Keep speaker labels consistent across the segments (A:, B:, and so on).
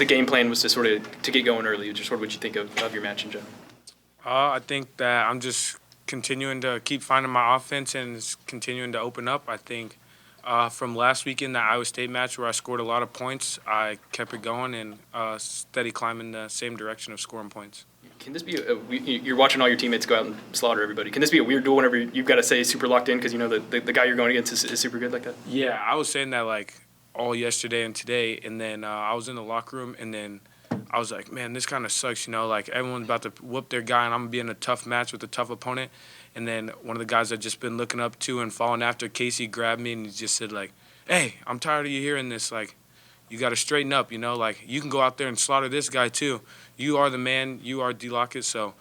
A: the game plan was to sort of to get going early. Just sort of what you think of your match in general.
B: I think that I'm just continuing to keep finding my offense and continuing to open up. I think from last weekend, the Iowa State match where I scored a lot of points, I kept it going and steady climbing the same direction of scoring points.
A: Can this be you're watching all your teammates go out and slaughter everybody? Can this be a weird duel whenever you've got to say super locked in because you know the guy you're going against is super good like that?
B: Yeah, I was saying that like all yesterday and today, and then I was in the locker room, and then I was like, man, this kind of sucks, you know, like everyone's about to whoop their guy, and I'm going to be in a tough match with a tough opponent. And then one of the guys I've just been looking up to and following after, Casey, grabbed me, and he just said, like, hey, I'm tired of you hearing this. Like, you got to straighten up, you know? Like, you can go out there and slaughter this guy too. You are the man. You are D. Lockett. So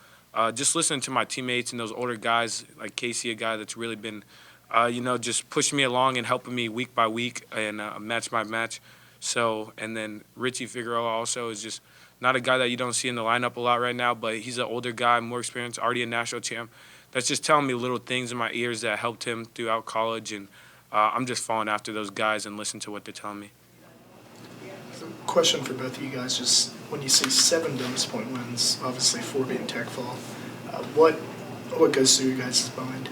B: just listening to my teammates and those older guys, like Casey, a guy that's really been, you know, just pushing me along and helping me week by week and match by match. So, and then Richie Figueroa also is just not a guy that you don't see in the lineup a lot right now, but he's an older guy, more experienced, already a national champ. That's just telling me little things in my ears that helped him throughout college, and I'm just following after those guys and listening to what they're telling me.
C: So, question for both of you guys, just when you see 7 bonus point wins, obviously 4 being tech fall, what goes through your guys' mind?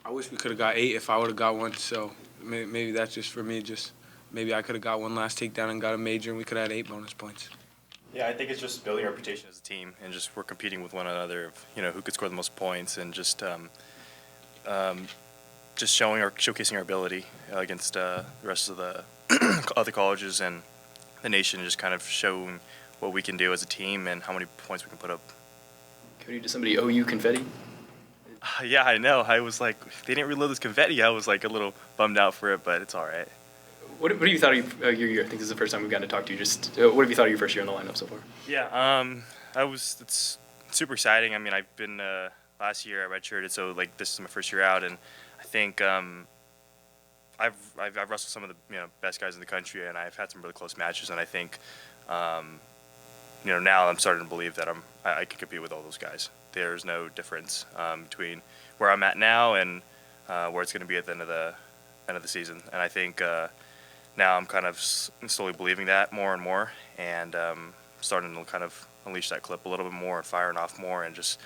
B: I wish we could have got 8 if I would have got one, so maybe that's just for me. Just maybe I could have got one last takedown and got a major, and we could have had 8 bonus points.
D: Yeah, I think it's just building our reputation as a team, and just we're competing with one another of, you know, who could score the most points, and just showcasing our ability against the rest of the other colleges and the nation, and just kind of showing what we can do as a team and how many points we can put up.
A: Cody, does somebody owe you confetti?
D: Yeah, I know. I was like, they didn't reload this confetti. I was like a little bummed out for it, but it's all right.
A: What have you thought of your year? I think this is the first time we've gotten to talk to you. Just what have you thought of your first year in the lineup so far?
D: Yeah, it's super exciting. I mean, I've been last year I redshirted, so like this is my first year out, and I think I've wrestled some of the best guys in the country, and I've had some really close matches, and I think now I'm starting to believe that I can compete with all those guys. There's no difference between where I'm at now and where it's going to be at the end of the season, and I think. Now I'm kind of slowly believing that more and more, and starting to kind of unleash that clip a little bit more and firing off more and just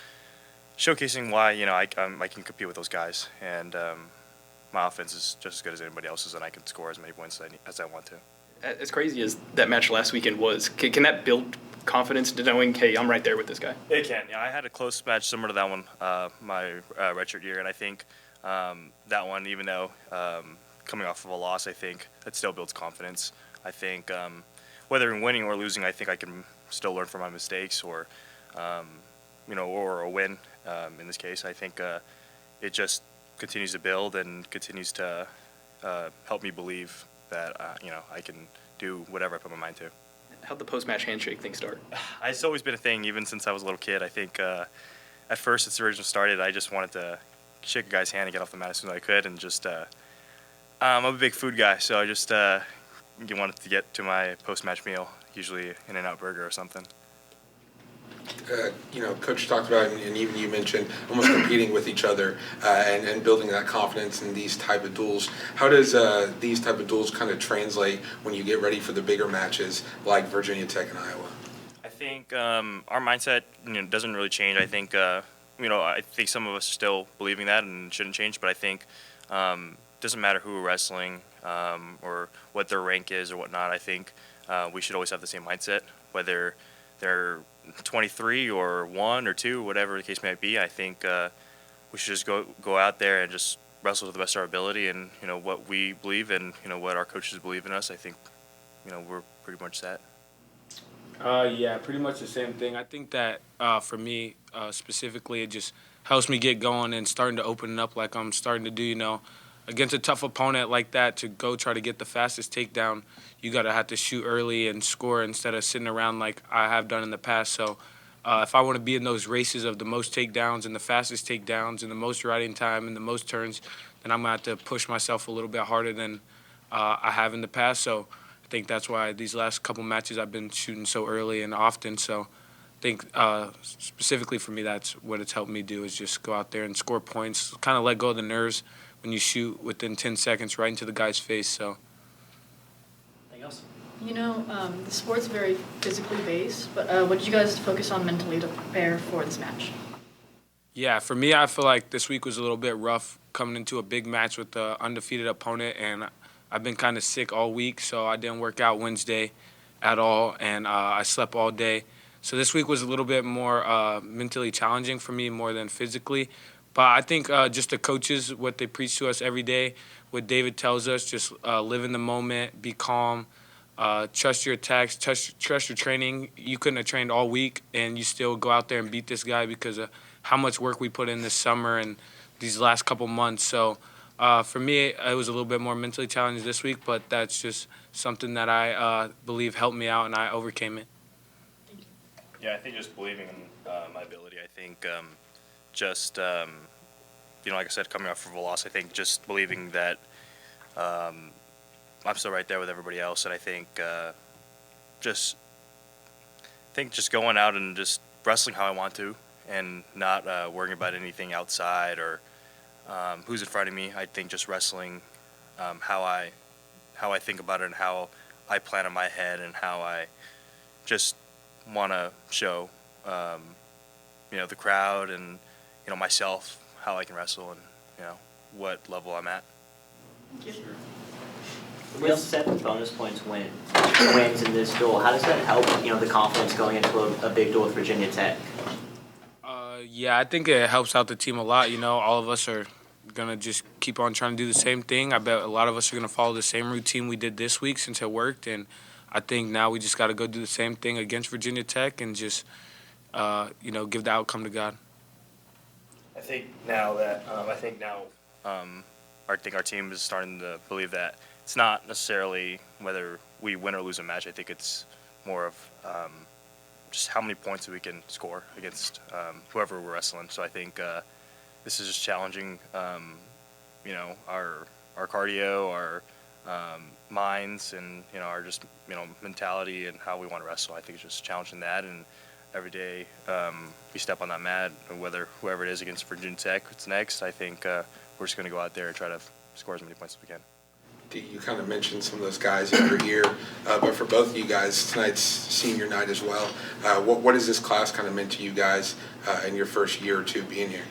D: showcasing why I can compete with those guys, and my offense is just as good as anybody else's, and I can score as many points as I want to.
A: As crazy as that match last weekend was, can that build confidence to knowing, hey, I'm right there with this guy?
D: It can. Yeah, I had a close match similar to that one my redshirt year, and I think that one, even though coming off of a loss, I think that still builds confidence. I think whether in winning or losing, I think I can still learn from my mistakes, or or a win. In this case, I think it just continues to build and continues to help me believe that I can do whatever I put my mind to.
A: How'd the post-match handshake thing start?
D: It's always been a thing, even since I was a little kid. I think at first, it's originally started, I just wanted to shake a guy's hand and get off the mat as soon as I could, and just. I'm a big food guy, so I just wanted to get to my post-match meal, usually In-N-Out burger or something.
E: Coach talked about, and even you mentioned, almost competing with each other and building that confidence in these type of duels. How does these type of duels kind of translate when you get ready for the bigger matches like Virginia Tech and Iowa?
D: I think our mindset doesn't really change. I think I think some of us are still believing that and shouldn't change, but I think doesn't matter who we're wrestling or what their rank is or whatnot. I think we should always have the same mindset, whether they're 23 or 1 or 2, whatever the case may be. I think we should just go out there and just wrestle to the best of our ability, and what we believe and what our coaches believe in us. I think we're pretty much set.
B: Yeah, pretty much the same thing. I think that for me specifically, it just helps me get going and starting to open up like I'm starting to do. Against a tough opponent like that, to go try to get the fastest takedown, you got to have to shoot early and score instead of sitting around like I have done in the past. So if I want to be in those races of the most takedowns and the fastest takedowns and the most riding time and the most turns, then I'm going to have to push myself a little bit harder than I have in the past. So I think that's why these last couple matches I've been shooting so early and often. So I think specifically for me, that's what it's helped me do, is just go out there and score points, kind of let go of the nerves when you shoot within 10 seconds right into the guy's face. So.
F: Anything else? The sport's very physically based, but what did you guys focus on mentally to prepare for this match?
B: Yeah, for me, I feel like this week was a little bit rough coming into a big match with the undefeated opponent, and I've been kind of sick all week, so I didn't work out Wednesday at all, and I slept all day. So this week was a little bit more mentally challenging for me more than physically. But I think just the coaches, what they preach to us every day, what David tells us, just live in the moment, be calm, trust your attacks, trust your training. You couldn't have trained all week, and you still go out there and beat this guy because of how much work we put in this summer and these last couple months. So for me, it was a little bit more mentally challenged this week, but that's just something that I believe helped me out, and I overcame it.
D: Yeah, I think just believing in my ability. I think like I said, coming off of a loss, I think just believing that I'm still right there with everybody else, and I think just going out and just wrestling how I want to, and not worrying about anything outside or who's in front of me. I think just wrestling how I think about it and how I plan in my head and how I just want to show the crowd and myself how I can wrestle and what level I'm at.
G: With 7 bonus points wins in this duel, how does that help the confidence going into a big duel with Virginia Tech?
B: Yeah, I think it helps out the team a lot. All of us are going to just keep on trying to do the same thing. I bet a lot of us are going to follow the same routine we did this week since it worked. And I think now we just got to go do the same thing against Virginia Tech and just, give the outcome to God.
D: I think our team is starting to believe that it's not necessarily whether we win or lose a match. I think it's more of just how many points we can score against whoever we're wrestling. So I think this is just challenging, our cardio, our minds, and our just mentality and how we want to wrestle. I think it's just challenging that, and every day we step on that mat, whether whoever it is against Virginia Tech it's next. I think we're just going to go out there and try to score as many points as we can.
E: You kind of mentioned some of those guys in your ear, but for both of you guys, tonight's senior night as well. What has this class kind of meant to you guys in your first year or two being here?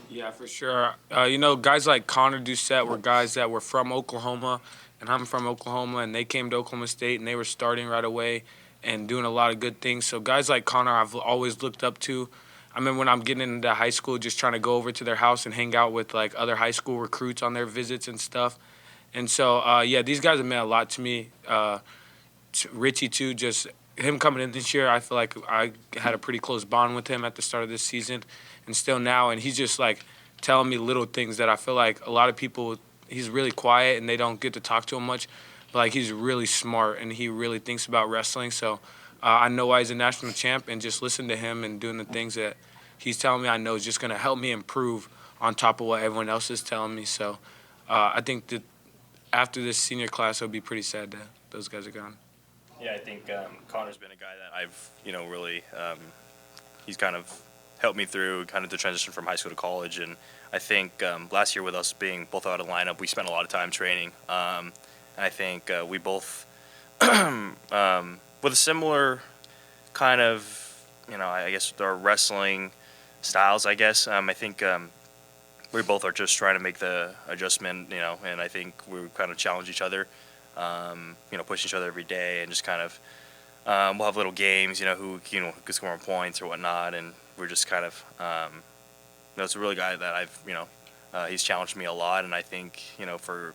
B: Yeah, for sure. Guys like Connor Doucette were guys that were from Oklahoma, and I'm from Oklahoma, and they came to Oklahoma State, and they were starting right away and doing a lot of good things. So guys like Connor I've always looked up to. I remember when I'm getting into high school, just trying to go over to their house and hang out with like other high school recruits on their visits and stuff. And so, these guys have meant a lot to me. Richie, too, just him coming in this year, I feel like I had a pretty close bond with him at the start of this season and still now. And he's just, like, telling me little things that I feel like a lot of people, he's really quiet and they don't get to talk to him much. But, like, he's really smart and he really thinks about wrestling. So I know why he's a national champ, and just listen to him and doing the things that he's telling me I know is just going to help me improve on top of what everyone else is telling me. So I think that after this senior class, it'll be pretty sad that those guys are gone.
D: Yeah, I think Connor's been a guy that I've, really, he's kind of helped me through kind of the transition from high school to college. And I think last year with us being both out of lineup, we spent a lot of time training. And I think we both, with a similar kind of, I guess our wrestling styles, I guess. I think we both are just trying to make the adjustment, and I think we kind of challenge each other, push each other every day, and just kind of we'll have little games, who could score more points or whatnot, and we're just kind of it's a really guy that I've he's challenged me a lot, and I think for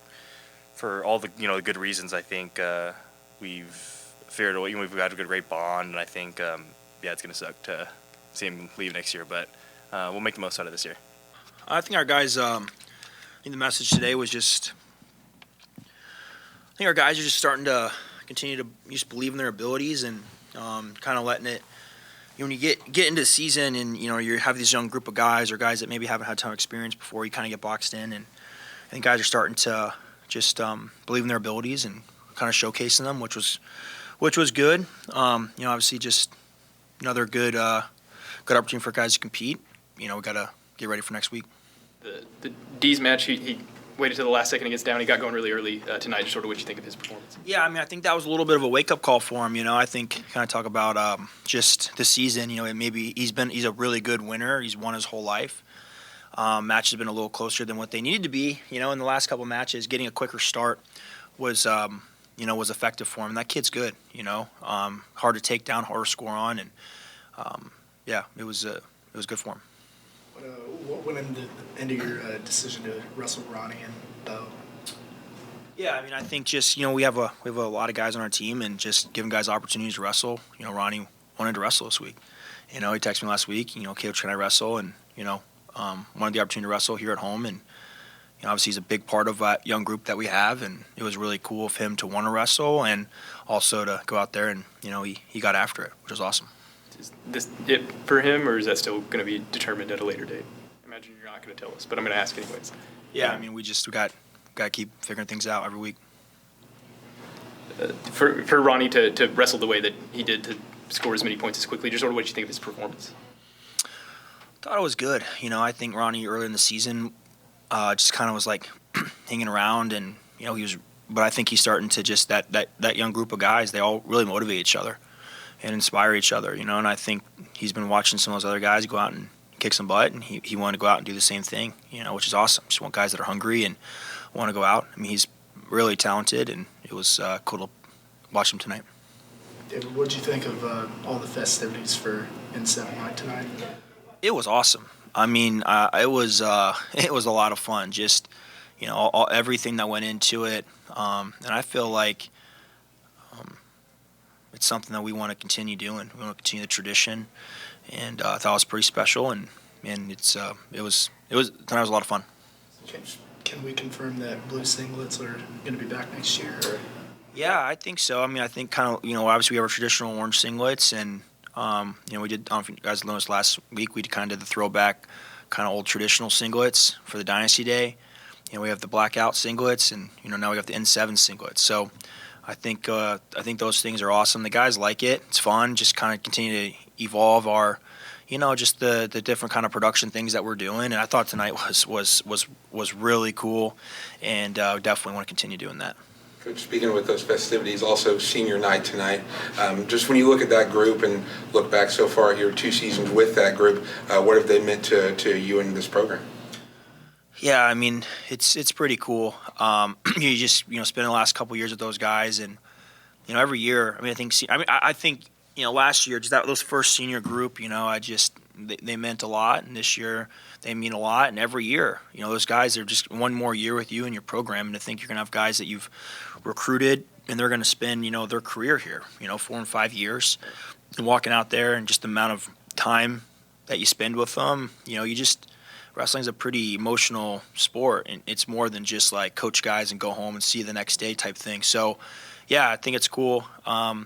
D: all the the good reasons, I think we've figured we've got a great bond, and I think it's gonna suck to see him leave next year, but we'll make the most out of this year.
H: I think our guys, I think the message today was just, I think our guys are just starting to continue to just believe in their abilities and kind of letting it, when you get into the season and, you have this young group of guys or guys that maybe haven't had a ton of experience before, you kind of get boxed in, and I think guys are starting to just believe in their abilities and kind of showcasing them, which was good. Obviously just another good opportunity for guys to compete. We got to get ready for next week.
A: The D's match, he waited to the last second against Downey, got going really early tonight. Just sort of what you think of his performance.
H: Yeah, I mean, I think that was a little bit of a wake-up call for him. I think kind of talk about just the season. Maybe he's a really good winner. He's won his whole life. Match has been a little closer than what they needed to be. In the last couple of matches, getting a quicker start was was effective for him. And that kid's good. Hard to take down, hard to score on, and it was good for him.
C: What went into your decision to wrestle Ronnie and Bo?
H: Yeah, I mean, I think just we have a lot of guys on our team, and just giving guys opportunities to wrestle. Ronnie wanted to wrestle this week. He texted me last week. Coach, can I wrestle? And wanted the opportunity to wrestle here at home, and obviously he's a big part of that young group that we have, and it was really cool of him to want to wrestle and also to go out there and he got after it, which was awesome.
A: Is this it for him, or is that still going to be determined at a later date? I imagine you're not going to tell us, but I'm going to ask anyways.
H: Yeah, I mean, we got to keep figuring things out every week.
A: For Ronnie to wrestle the way that he did, to score as many points as quickly, just sort of what did you think of his performance?
H: Thought it was good. I think Ronnie early in the season just kind of was like hanging around, and he was. But I think he's starting to just that young group of guys. They all really motivate each other and inspire each other. And I think he's been watching some of those other guys go out and kick some butt, and he wanted to go out and do the same thing. Which is awesome. Just want guys that are hungry and want to go out. I mean, he's really talented, and it was cool to watch him tonight.
C: David, what did you think of all the festivities for N7 night tonight?
H: It was awesome. I mean, it was a lot of fun. Just everything that went into it, and I feel like it's something that we want to continue doing. We want to continue the tradition, and I thought it was pretty special. And it was tonight was a lot of fun.
C: Can we confirm that blue singlets are going to be back next year? Or?
H: Yeah, I think so. I mean, I think kind of obviously we have our traditional orange singlets, and we did. I don't know if you guys noticed last week we kind of did the throwback, kind of old traditional singlets for the Dynasty Day. We have the blackout singlets, and now we have the N7 singlets. So I think those things are awesome. The guys like it. It's fun. Just kind of continue to evolve our, just the different kind of production things that we're doing. And I thought tonight was really cool, and definitely want to continue doing that.
E: Coach, speaking with those festivities, also senior night tonight, just when you look at that group and look back so far here, 2 seasons with that group, what have they meant to you and this program?
H: Yeah, I mean, it's pretty cool. You just spend the last couple years with those guys, and every year. I mean, I think last year just those first senior group, they meant a lot, and this year they mean a lot. And every year, those guys are just one more year with you in your program, and to think you're gonna have guys that you've recruited and they're gonna spend their career here, 4 and 5 years, and walking out there and just the amount of time that you spend with them, wrestling's a pretty emotional sport, and it's more than just like coach guys and go home and see you the next day type thing. So, yeah, I think it's cool.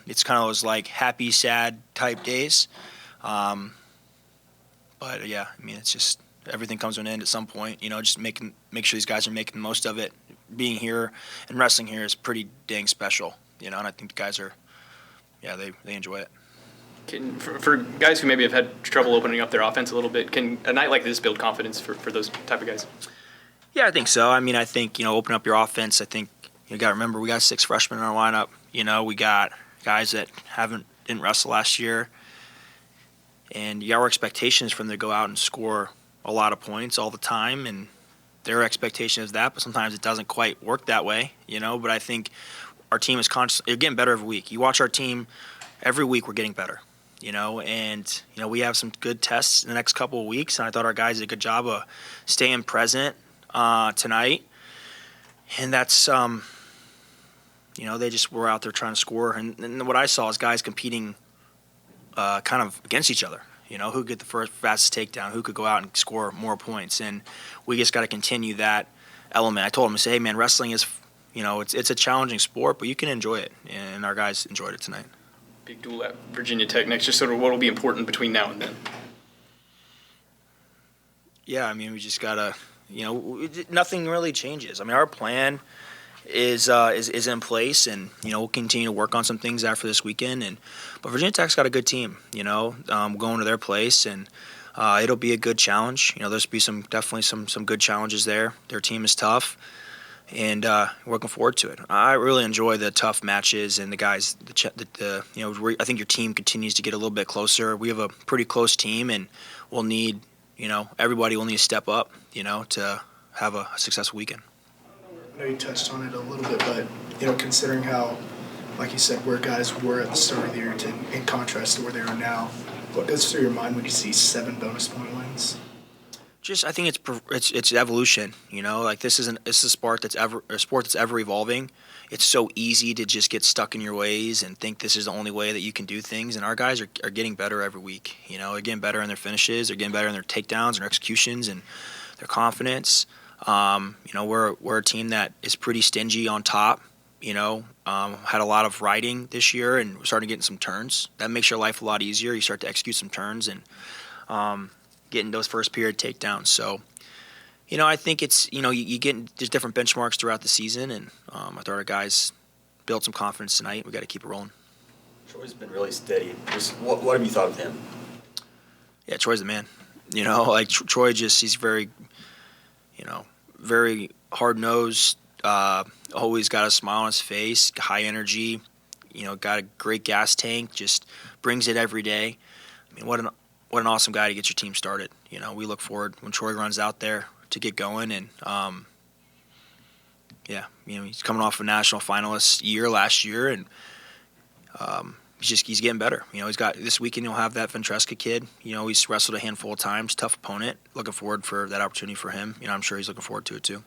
H: It's kind of those like happy, sad type days. But yeah, I mean, it's just everything comes to an end at some point. Just make sure these guys are making the most of it. Being here and wrestling here is pretty dang special. And I think the guys are, they enjoy it.
A: For guys who maybe have had trouble opening up their offense a little bit, can a night like this build confidence for those type of guys?
H: Yeah, I think so. I mean, I think, open up your offense. I think you got to remember we got 6 freshmen in our lineup. We got guys that didn't wrestle last year. And our expectations for them to go out and score a lot of points all the time. And their expectation is that, but sometimes it doesn't quite work that way, But I think our team is constantly getting better every week. You watch our team, every week we're getting better. And we have some good tests in the next couple of weeks, and I thought our guys did a good job of staying present tonight. And that's, they just were out there trying to score. And what I saw is guys competing kind of against each other. Who could get the fastest takedown, who could go out and score more points. And we just got to continue that element. I told them, hey, man, wrestling is, it's a challenging sport, but you can enjoy it. And our guys enjoyed it tonight.
A: Big duel at Virginia Tech next, just sort of what will be important between now and then?
H: Yeah, I mean, we just got to, nothing really changes. I mean, our plan is in place, and, we'll continue to work on some things after this weekend. But Virginia Tech's got a good team, going to their place, and it'll be a good challenge. There's be definitely some good challenges there. Their team is tough. and we're looking forward to it. I really enjoy the tough matches and the guys. I think your team continues to get a little bit closer. We have a pretty close team, and we'll need, everybody will need to step up, to have a successful weekend.
C: I know you touched on it a little bit, but considering how, like you said, where guys were at the start of the year in contrast to where they are now, what goes through your mind when you see 7 bonus point wins?
H: I think it's evolution. This is a sport that's ever evolving. It's so easy to just get stuck in your ways and think this is the only way that you can do things. And our guys are getting better every week. They're getting better in their finishes. They're getting better in their takedowns and their executions and their confidence. We're a team that is pretty stingy on top. Had a lot of riding this year, and we're starting to get some turns. That makes your life a lot easier. You start to execute some turns and getting those first period takedowns. So, I think it's, you get there's different benchmarks throughout the season, and I thought our guys built some confidence tonight. We got to keep it rolling.
I: Troy's been really steady. What have you thought of him?
H: Yeah, Troy's the man. Troy he's very, very hard-nosed, always got a smile on his face, high energy, got a great gas tank, just brings it every day. I mean, what an awesome guy to get your team started. We look forward when Troy runs out there to get going, and he's coming off a national finalist year last year, and he's getting better. He's got this weekend. He'll have that Ventresca kid. He's wrestled a handful of times, tough opponent. Looking forward for that opportunity for him. I'm sure he's looking forward to it too.